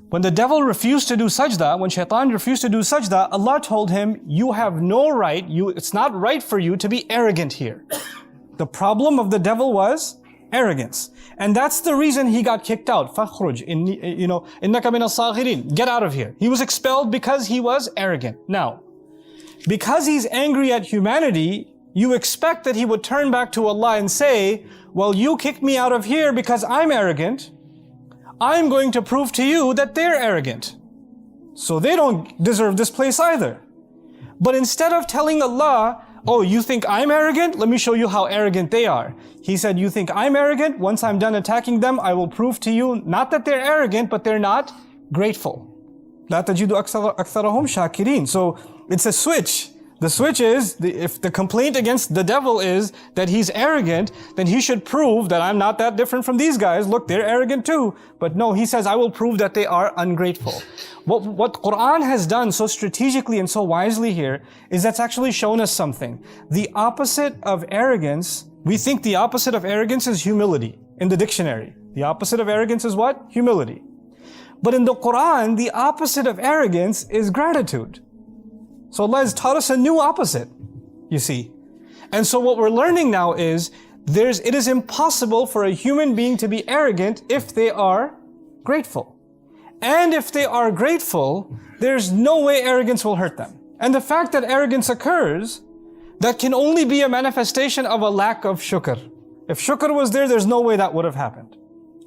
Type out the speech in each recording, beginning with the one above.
When the devil refused to do sajda, when shaitan refused to do sajda, Allah told him, you have no right, it's not right for you to be arrogant here. The problem of the devil was arrogance. And that's the reason he got kicked out. فَخْرُجْ إِنَّكَ مِنَ الصَّاغِرِينَ. Get out of here. He was expelled because he was arrogant. Now, because he's angry at humanity, you expect that he would turn back to Allah and say, well, you kicked me out of here because I'm arrogant. I'm going to prove to you that they're arrogant. So they don't deserve this place either. But instead of telling Allah, oh, you think I'm arrogant? Let me show you how arrogant they are. He said, you think I'm arrogant? Once I'm done attacking them, I will prove to you, not that they're arrogant, but they're not grateful. لَا تَجِدُ أَكْثَرَهُمْ شَاكِرِينَ. So it's a switch. The switch is, if the complaint against the devil is that he's arrogant, then he should prove that I'm not that different from these guys. Look, they're arrogant too. But no, he says, I will prove that they are ungrateful. What Quran has done so strategically and so wisely here is that's actually shown us something. The opposite of arrogance, we think the opposite of arrogance is humility in the dictionary. The opposite of arrogance is what? Humility. But in the Quran, the opposite of arrogance is gratitude. So Allah has taught us a new opposite, you see. And so what we're learning now is, it is impossible for a human being to be arrogant if they are grateful. And if they are grateful, there's no way arrogance will hurt them. And the fact that arrogance occurs, that can only be a manifestation of a lack of shukr. If shukr was there, there's no way that would have happened.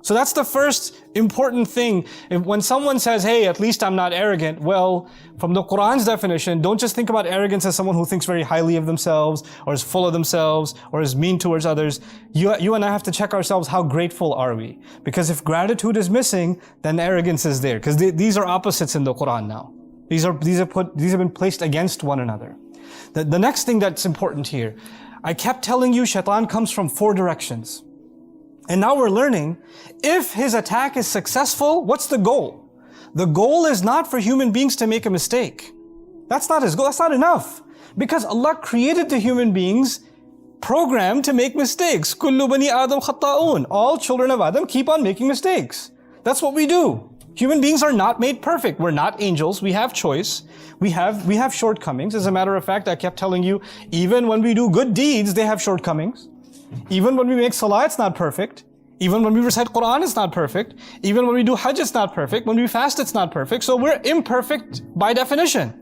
So that's the first important thing. When someone says, hey, at least I'm not arrogant, well, from the Quran's definition, don't just think about arrogance as someone who thinks very highly of themselves, or is full of themselves, or is mean towards others. You and I have to check ourselves, how grateful are we? Because if gratitude is missing, then arrogance is there. Because these are opposites in the Quran now. These have been placed against one another. The next thing that's important here, I kept telling you, shaitan comes from 4 directions. And now we're learning, if his attack is successful, what's the goal? The goal is not for human beings to make a mistake. That's not his goal, that's not enough. Because Allah created the human beings programmed to make mistakes. كُلُّ بَنِي آدَمْ خَطَّاؤُونَ. All children of Adam keep on making mistakes. That's what we do. Human beings are not made perfect. We're not angels. We have choice. We have shortcomings. As a matter of fact, I kept telling you, even when we do good deeds, they have shortcomings. Even when we make salah, it's not perfect. Even when we recite Quran, it's not perfect. Even when we do hajj, it's not perfect. When we fast, it's not perfect. So we're imperfect by definition.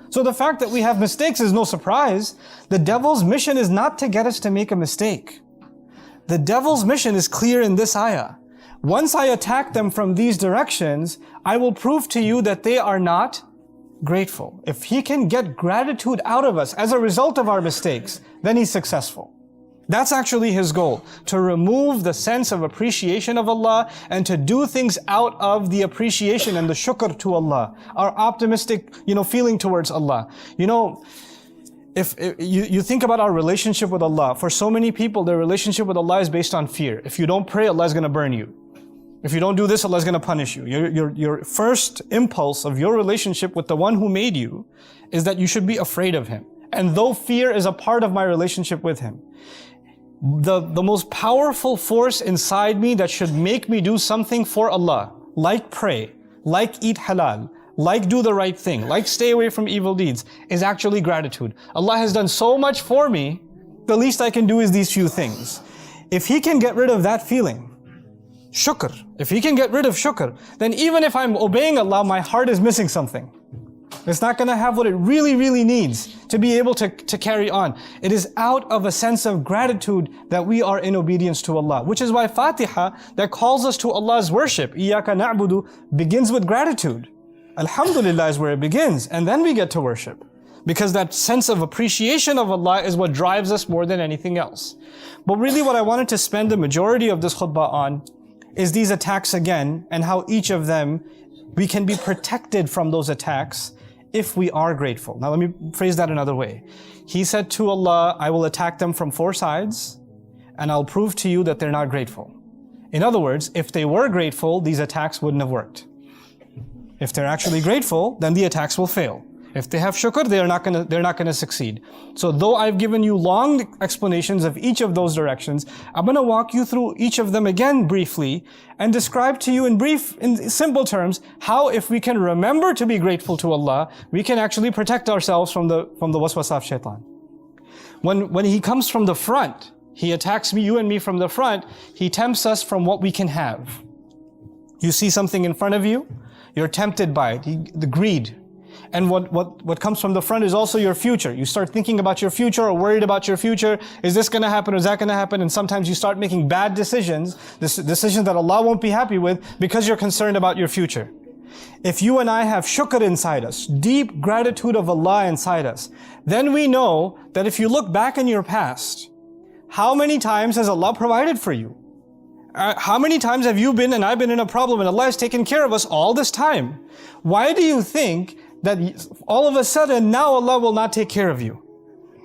So the fact that we have mistakes is no surprise. The devil's mission is not to get us to make a mistake. The devil's mission is clear in this ayah. Once I attack them from these directions, I will prove to you that they are not grateful. If he can get gratitude out of us as a result of our mistakes, then he's successful. That's actually his goal, to remove the sense of appreciation of Allah and to do things out of the appreciation and the shukr to Allah, our optimistic, feeling towards Allah. If you think about our relationship with Allah, for so many people, their relationship with Allah is based on fear. If you don't pray, Allah is going to burn you. If you don't do this, Allah is going to punish you. Your first impulse of your relationship with the one who made you is that you should be afraid of Him. And though fear is a part of my relationship with Him, the most powerful force inside me that should make me do something for Allah, like pray, like eat halal, like do the right thing, like stay away from evil deeds, is actually gratitude. Allah has done so much for me, the least I can do is these few things. If He can get rid of that feeling, shukr, if He can get rid of shukr, then even if I'm obeying Allah, my heart is missing something. It's not going to have what it really, really needs to be able to carry on. It is out of a sense of gratitude that we are in obedience to Allah. Which is why Fatiha, that calls us to Allah's worship, إِيَّاكَ نَعْبُدُ, begins with gratitude. Alhamdulillah is where it begins, and then we get to worship. Because that sense of appreciation of Allah is what drives us more than anything else. But really what I wanted to spend the majority of this khutbah on is these attacks again, and how each of them, we can be protected from those attacks if we are grateful. Now let me phrase that another way. He said to Allah, I will attack them from 4 sides, and I'll prove to you that they're not grateful. In other words, if they were grateful, these attacks wouldn't have worked. If they're actually grateful, then the attacks will fail. If they have shukr, they're not gonna succeed. So though I've given you long explanations of each of those directions, I'm gonna walk you through each of them again briefly and describe to you in simple terms, how if we can remember to be grateful to Allah, we can actually protect ourselves from the waswasa of shaitan. When he comes from the front, he attacks you and me from the front, he tempts us from what we can have. You see something in front of you, you're tempted by it, the greed. And what comes from the front is also your future. You start thinking about your future or worried about your future. Is this going to happen or is that going to happen? And sometimes you start making bad decisions, decisions that Allah won't be happy with because you're concerned about your future. If you and I have shukr inside us, deep gratitude of Allah inside us, then we know that if you look back in your past, how many times has Allah provided for you? How many times have you been and I've been in a problem and Allah has taken care of us all this time? Why do you think that all of a sudden now Allah will not take care of you?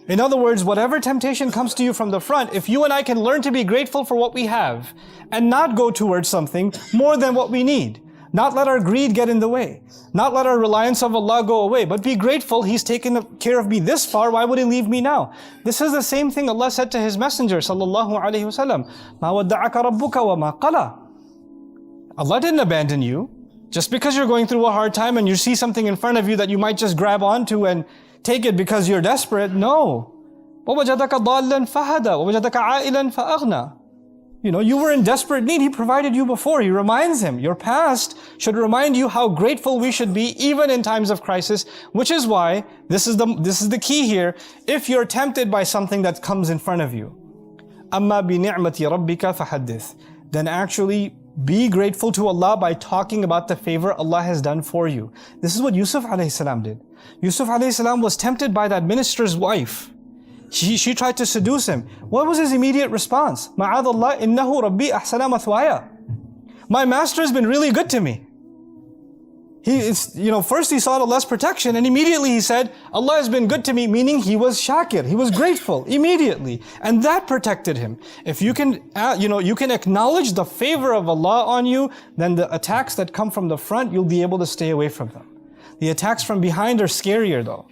In other words, whatever temptation comes to you from the front, if you and I can learn to be grateful for what we have and not go towards something more than what we need, not let our greed get in the way, not let our reliance of Allah go away, but be grateful, He's taken care of me this far, why would He leave me now? This is the same thing Allah said to His Messenger sallallahu alaihi wasallam, مَا وَدَّعَكَ رَبُّكَ وَمَا قَلَى. Allah didn't abandon you. Just because you're going through a hard time and you see something in front of you that you might just grab onto and take it because you're desperate, no. وَوَجَدَكَ ضَالًّا فَهَدَى وَوَجَدَكَ عَائِلًا فَأَغْنَى. You were in desperate need. He provided you before. He reminds him. Your past should remind you how grateful we should be even in times of crisis, which is why this is the key here. If you're tempted by something that comes in front of you, أَمَّا بِنِعْمَةِ رَبِّكَ فَحَدِّثْ, then actually be grateful to Allah by talking about the favor Allah has done for you. This is what Yusuf alayhi salam did. Yusuf alayhi salam was tempted by that minister's wife. She tried to seduce him. What was his immediate response? مَعَاذَ اللَّهِ إِنَّهُ رَبِّي أَحْسَنَ مَثْوَايَ. My master has been really good to me. First he sought Allah's protection and immediately he said, Allah has been good to me, meaning he was shakir, he was grateful immediately. And that protected him. If you can, you can acknowledge the favor of Allah on you, then the attacks that come from the front, you'll be able to stay away from them. The attacks from behind are scarier though.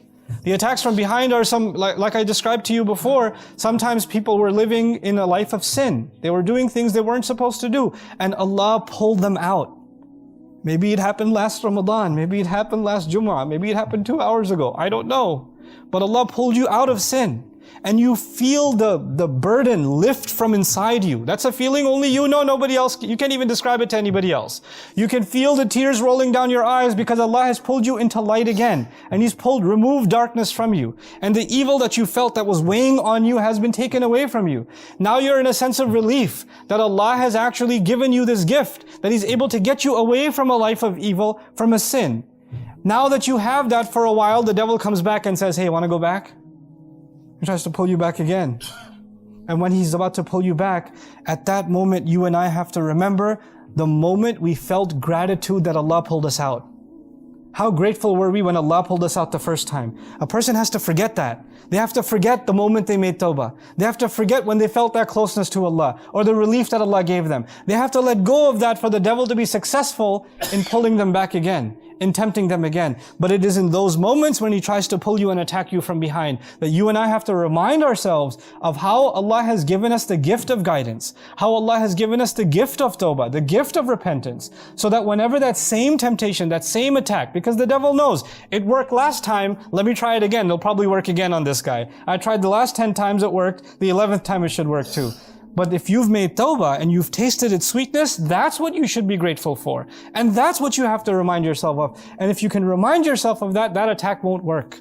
The attacks from behind are like I described to you before, sometimes people were living in a life of sin. They were doing things they weren't supposed to do, and Allah pulled them out. Maybe it happened last Ramadan, maybe it happened last Jumu'ah, maybe it happened 2 hours ago, I don't know. But Allah pulled you out of sin. And you feel the burden lift from inside you. That's a feeling only you know, nobody else, you can't even describe it to anybody else. You can feel the tears rolling down your eyes because Allah has pulled you into light again. And He's removed darkness from you. And the evil that you felt that was weighing on you has been taken away from you. Now you're in a sense of relief that Allah has actually given you this gift, that He's able to get you away from a life of evil, from a sin. Now that you have that for a while, the devil comes back and says, hey, want to go back? He tries to pull you back again. And when he's about to pull you back, at that moment you and I have to remember the moment we felt gratitude that Allah pulled us out. How grateful were we when Allah pulled us out the first time? A person has to forget that. They have to forget the moment they made tawbah. They have to forget when they felt that closeness to Allah or the relief that Allah gave them. They have to let go of that for the devil to be successful in pulling them back again, in tempting them again. But it is in those moments when he tries to pull you and attack you from behind that you and I have to remind ourselves of how Allah has given us the gift of guidance, how Allah has given us the gift of tawbah, the gift of repentance, so that whenever that same temptation, that same attack, because the devil knows, it worked last time, let me try it again, it'll probably work again on this guy. I tried the last 10 times it worked, the 11th time it should work too. But if you've made tawbah and you've tasted its sweetness, that's what you should be grateful for. And that's what you have to remind yourself of. And if you can remind yourself of that, that attack won't work.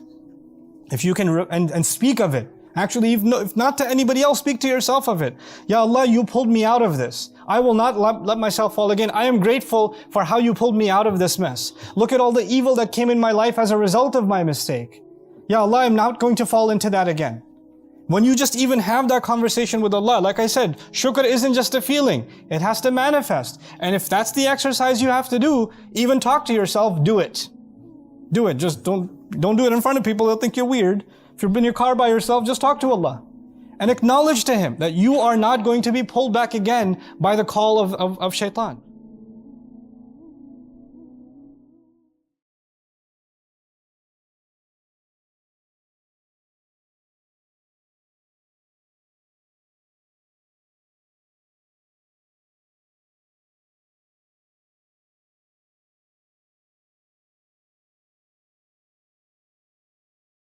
If you can, and speak of it. Actually, if not to anybody else, speak to yourself of it. Ya Allah, you pulled me out of this. I will not let myself fall again. I am grateful for how you pulled me out of this mess. Look at all the evil that came in my life as a result of my mistake. Ya Allah, I'm not going to fall into that again. When you just even have that conversation with Allah, like I said, shukr isn't just a feeling. It has to manifest. And if that's the exercise you have to do, even talk to yourself, do it. Do it. Just don't do it in front of people. They'll think you're weird. If you're in your car by yourself, just talk to Allah. And acknowledge to Him that you are not going to be pulled back again by the call of shaitan.